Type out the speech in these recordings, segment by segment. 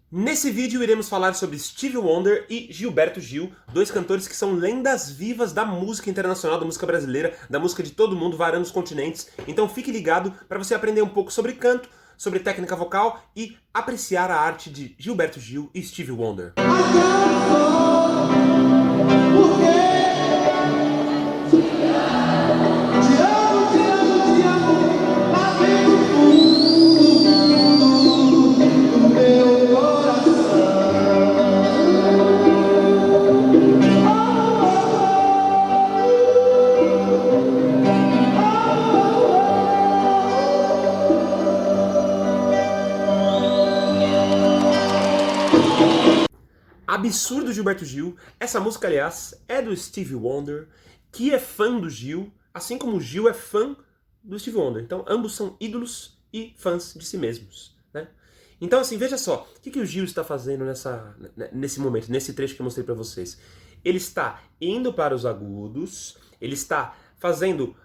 Nesse vídeo iremos falar sobre Stevie Wonder e Gilberto Gil, dois cantores que são lendas vivas da música internacional, da música brasileira, da música de todo mundo, varando os continentes. Então fique ligado para você aprender um pouco sobre canto, sobre técnica vocal e apreciar a arte de Gilberto Gil e Stevie Wonder. Absurdo Gilberto Gil. Essa música, aliás, é do Stevie Wonder, que é fã do Gil, assim como o Gil é fã do Stevie Wonder. Então, ambos são ídolos e fãs de si mesmos, né? Então, assim, veja só, o que o Gil está fazendo nesse momento, nesse trecho que eu mostrei para vocês? Ele está indo para os agudos, ele está fazendo,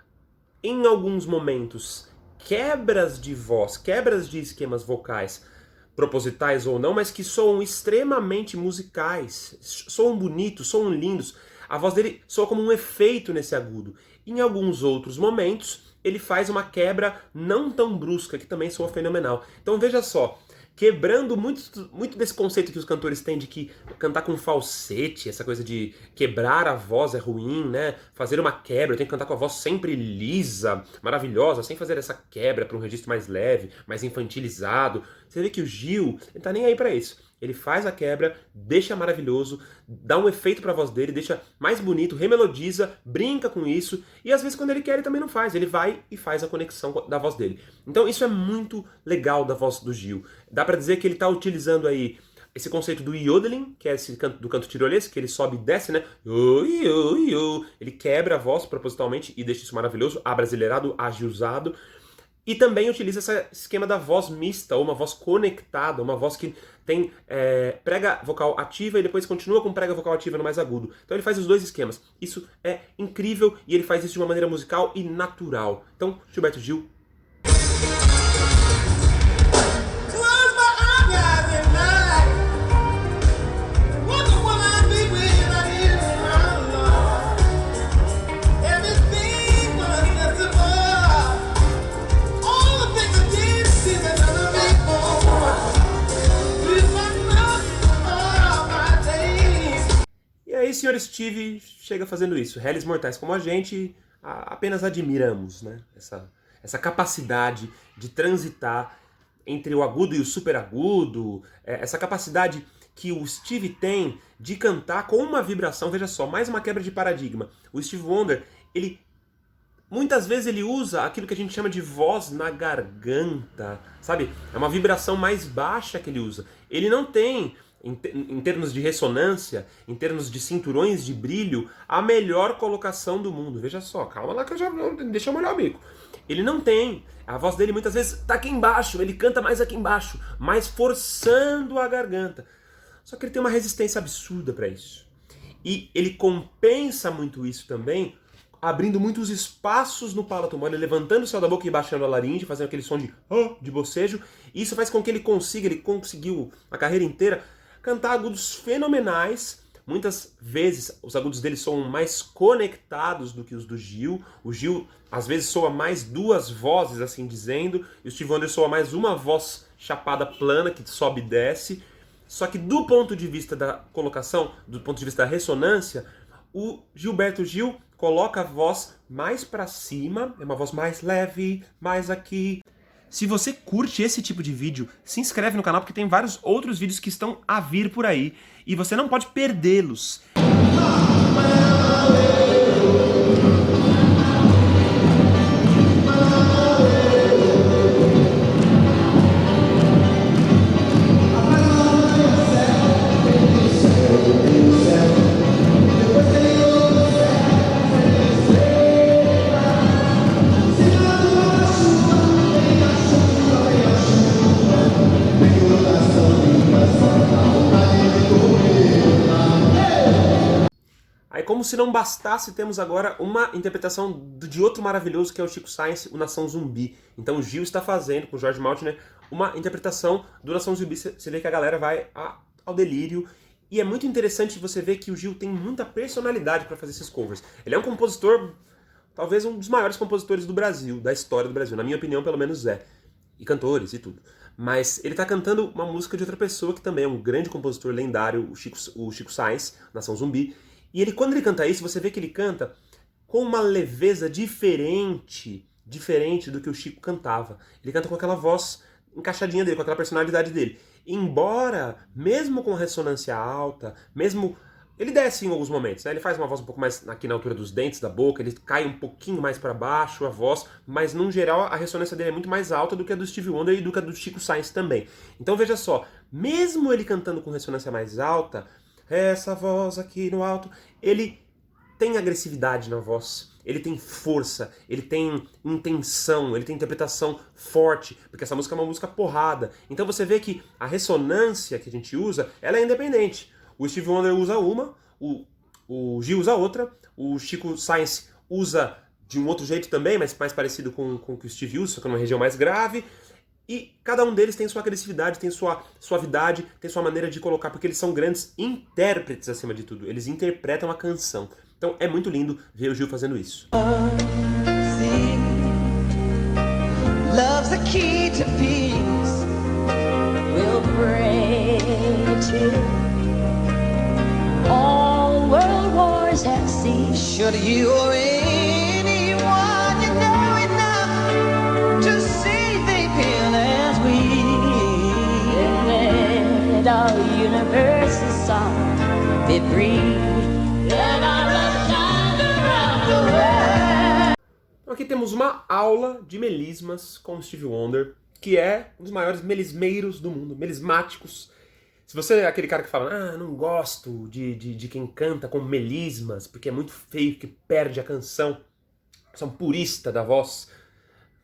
em alguns momentos, quebras de voz, quebras de esquemas vocais, propositais ou não, mas que soam extremamente musicais, soam bonitos, soam lindos. A voz dele soa como um efeito nesse agudo. Em alguns outros momentos, ele faz uma quebra não tão brusca, que também soa fenomenal. Então veja só, quebrando muito desse conceito que os cantores têm de que cantar com falsete, essa coisa de quebrar a voz é ruim, né? Fazer uma quebra, tem que cantar com a voz sempre lisa, maravilhosa, sem fazer essa quebra para um registro mais leve, mais infantilizado. Você vê que o Gil, ele tá nem aí para isso. Ele faz a quebra, deixa maravilhoso, dá um efeito para a voz dele, deixa mais bonito, remelodiza, brinca com isso, e às vezes quando ele quer ele também não faz, ele vai e faz a conexão da voz dele. Então isso é muito legal da voz do Gil. Dá para dizer que ele está utilizando aí esse conceito do yodeling, que é esse do canto tirolês, que ele sobe e desce, né? Ele quebra a voz propositalmente e deixa isso maravilhoso, abrasileirado, agilzado. E também utiliza esse esquema da voz mista, ou uma voz conectada, uma voz que tem prega vocal ativa e depois continua com prega vocal ativa no mais agudo. Então ele faz os dois esquemas. Isso é incrível e ele faz isso de uma maneira musical e natural. Então, Gilberto Gil. E aí, Sr. Stevie chega fazendo isso. Réis mortais como a gente apenas admiramos, né? Essa capacidade de transitar entre o agudo e o superagudo, essa capacidade que o Stevie tem de cantar com uma vibração. Veja só, mais uma quebra de paradigma. O Stevie Wonder, muitas vezes ele usa aquilo que a gente chama de voz na garganta, sabe? É uma vibração mais baixa que ele usa. Ele não tem, em termos de ressonância, em termos de cinturões de brilho, a melhor colocação do mundo. Veja só, calma lá que deixa eu molhar o bico. Ele não tem. A voz dele muitas vezes está aqui embaixo, ele canta mais aqui embaixo, mais forçando a garganta. Só que ele tem uma resistência absurda para isso. E ele compensa muito isso também, abrindo muitos espaços no palato mole, levantando o céu da boca e baixando a laringe, fazendo aquele som de bocejo. E isso faz com que ele conseguiu a carreira inteira cantar agudos fenomenais. Muitas vezes os agudos dele são mais conectados do que os do Gil. O Gil às vezes soa mais duas vozes, assim dizendo, e o Stevie Wonder soa mais uma voz chapada plana que sobe e desce. Só que do ponto de vista da colocação, do ponto de vista da ressonância, o Gilberto Gil coloca a voz mais para cima, é uma voz mais leve, mais aqui. Se você curte esse tipo de vídeo, se inscreve no canal porque tem vários outros vídeos que estão a vir por aí e você não pode perdê-los. Aí, como se não bastasse, temos agora uma interpretação de outro maravilhoso que é o Chico Science, o Nação Zumbi. Então o Gil está fazendo, com o George Maltner, uma interpretação do Nação Zumbi. Você vê que a galera vai ao delírio. E é muito interessante você ver que o Gil tem muita personalidade para fazer esses covers. Ele é um compositor, talvez um dos maiores compositores do Brasil, da história do Brasil. Na minha opinião, pelo menos é. E cantores e tudo. Mas ele tá cantando uma música de outra pessoa que também é um grande compositor lendário, o Chico Science, Nação Zumbi. E ele, quando ele canta isso, você vê que ele canta com uma leveza diferente do que o Chico cantava. Ele canta com aquela voz encaixadinha dele, com aquela personalidade dele. Embora, mesmo com ressonância alta, mesmo... Ele desce em alguns momentos, né? Ele faz uma voz um pouco mais aqui na altura dos dentes, da boca, ele cai um pouquinho mais para baixo a voz, mas, no geral, a ressonância dele é muito mais alta do que a do Stevie Wonder e do que a do Chico Science também. Então, veja só, mesmo ele cantando com ressonância mais alta, essa voz aqui no alto, ele tem agressividade na voz. Ele tem força, ele tem intenção, ele tem interpretação forte, porque essa música é uma música porrada. Então você vê que a ressonância que a gente usa, ela é independente. O Stevie Wonder usa uma, o Gil usa outra, o Chico Science usa de um outro jeito também, mas mais parecido com o que o Stevie usa, só que numa região mais grave. E cada um deles tem sua agressividade, tem sua suavidade, tem sua maneira de colocar, porque eles são grandes intérpretes acima de tudo. Eles interpretam a canção. Então é muito lindo ver o Gil fazendo isso. Love's the key to peace. We'll bring it to all world wars at sea. Should you or anyone you know enough to see they feel as we, let our universal song be breathed. Let our love shine around the world. Então aqui temos uma aula de melismas com o Stevie Wonder, que é um dos maiores melismeiros do mundo, melismáticos. Se você é aquele cara que fala, não gosto de quem canta com melismas, porque é muito feio, que perde a canção, você é um purista da voz,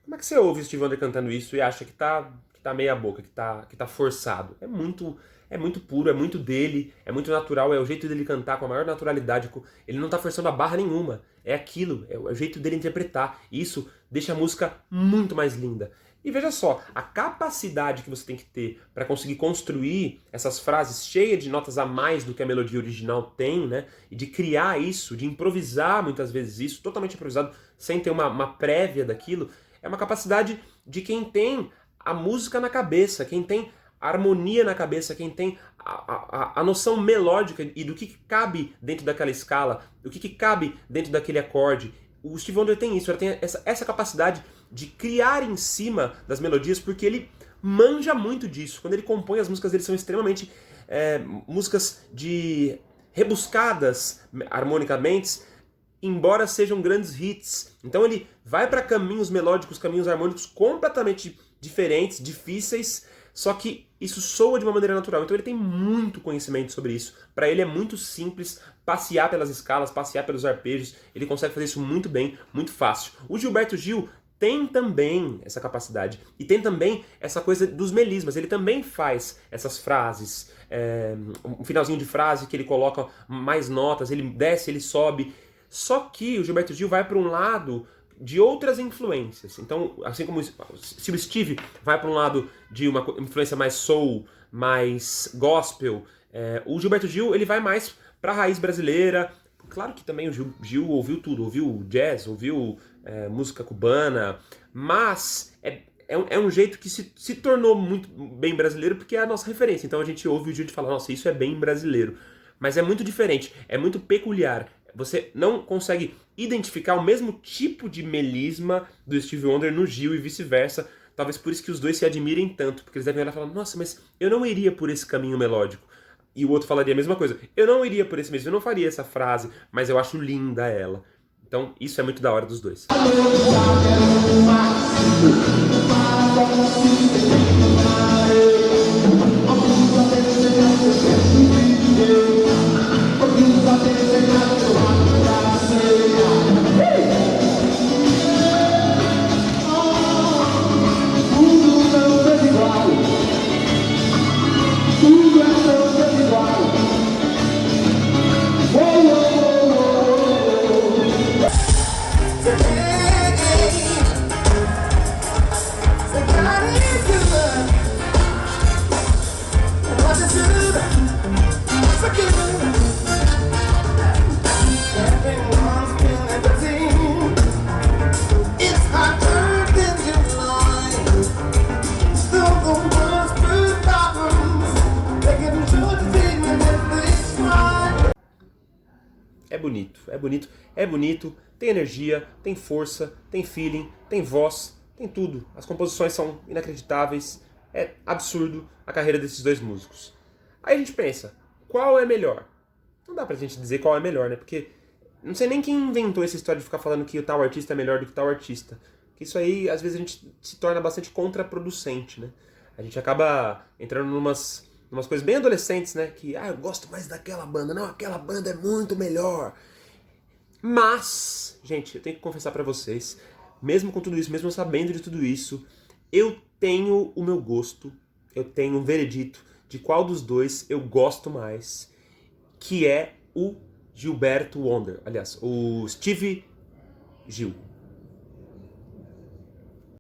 como é que você ouve o Stevie Wonder cantando isso e acha que tá meia boca, que tá forçado? É muito puro, é muito dele, é muito natural, é o jeito dele cantar com a maior naturalidade, ele não tá forçando a barra nenhuma, é aquilo, é o jeito dele interpretar, e isso deixa a música muito mais linda. E veja só, a capacidade que você tem que ter para conseguir construir essas frases cheias de notas a mais do que a melodia original tem, né? E de criar isso, de improvisar muitas vezes isso, totalmente improvisado, sem ter uma prévia daquilo, é uma capacidade de quem tem a música na cabeça, quem tem a harmonia na cabeça, quem tem a noção melódica e do que cabe dentro daquela escala, do que cabe dentro daquele acorde. O Stevie Wonder tem isso, ele tem essa capacidade de criar em cima das melodias, porque ele manja muito disso. Quando ele compõe, as músicas dele são extremamente músicas rebuscadas harmonicamente, embora sejam grandes hits. Então ele vai para caminhos melódicos, caminhos harmônicos completamente diferentes, difíceis, só que isso soa de uma maneira natural. Então ele tem muito conhecimento sobre isso. Para ele é muito simples passear pelas escalas, passear pelos arpejos. Ele consegue fazer isso muito bem, muito fácil. O Gilberto Gil tem também essa capacidade. E tem também essa coisa dos melismas. Ele também faz essas frases, um finalzinho de frase que ele coloca mais notas, ele desce, ele sobe. Só que o Gilberto Gil vai para um lado de outras influências. Então, assim como se o Steve vai para um lado de uma influência mais soul, mais gospel, o Gilberto Gil ele vai mais para a raiz brasileira. Claro que também o Gil ouviu tudo, ouviu jazz, ouviu música cubana, mas é um jeito que se tornou muito bem brasileiro porque é a nossa referência. Então a gente ouve o Gil e fala, nossa, isso é bem brasileiro. Mas é muito diferente, é muito peculiar. Você não consegue identificar o mesmo tipo de melisma do Stevie Wonder no Gil e vice-versa. Talvez por isso que os dois se admirem tanto, porque eles devem olhar e falar, nossa, mas eu não iria por esse caminho melódico. E o outro falaria a mesma coisa. Eu não iria por esse mesmo, eu não faria essa frase, mas eu acho linda ela. Então isso é muito da hora dos dois. The body is good. É bonito, é bonito, tem energia, tem força, tem feeling, tem voz, tem tudo. As composições são inacreditáveis, é absurdo a carreira desses dois músicos. Aí a gente pensa, qual é melhor? Não dá pra gente dizer qual é melhor, né? Porque não sei nem quem inventou essa história de ficar falando que o tal artista é melhor do que tal artista. Que isso aí, às vezes, a gente se torna bastante contraproducente, né? A gente acaba entrando numas coisas bem adolescentes, né? Que, eu gosto mais daquela banda. Não, aquela banda é muito melhor. Mas, gente, eu tenho que confessar pra vocês, mesmo com tudo isso, mesmo sabendo de tudo isso, eu tenho o meu gosto, eu tenho um veredito de qual dos dois eu gosto mais, que é o Gilberto Wonder. Aliás, o Steve Gil.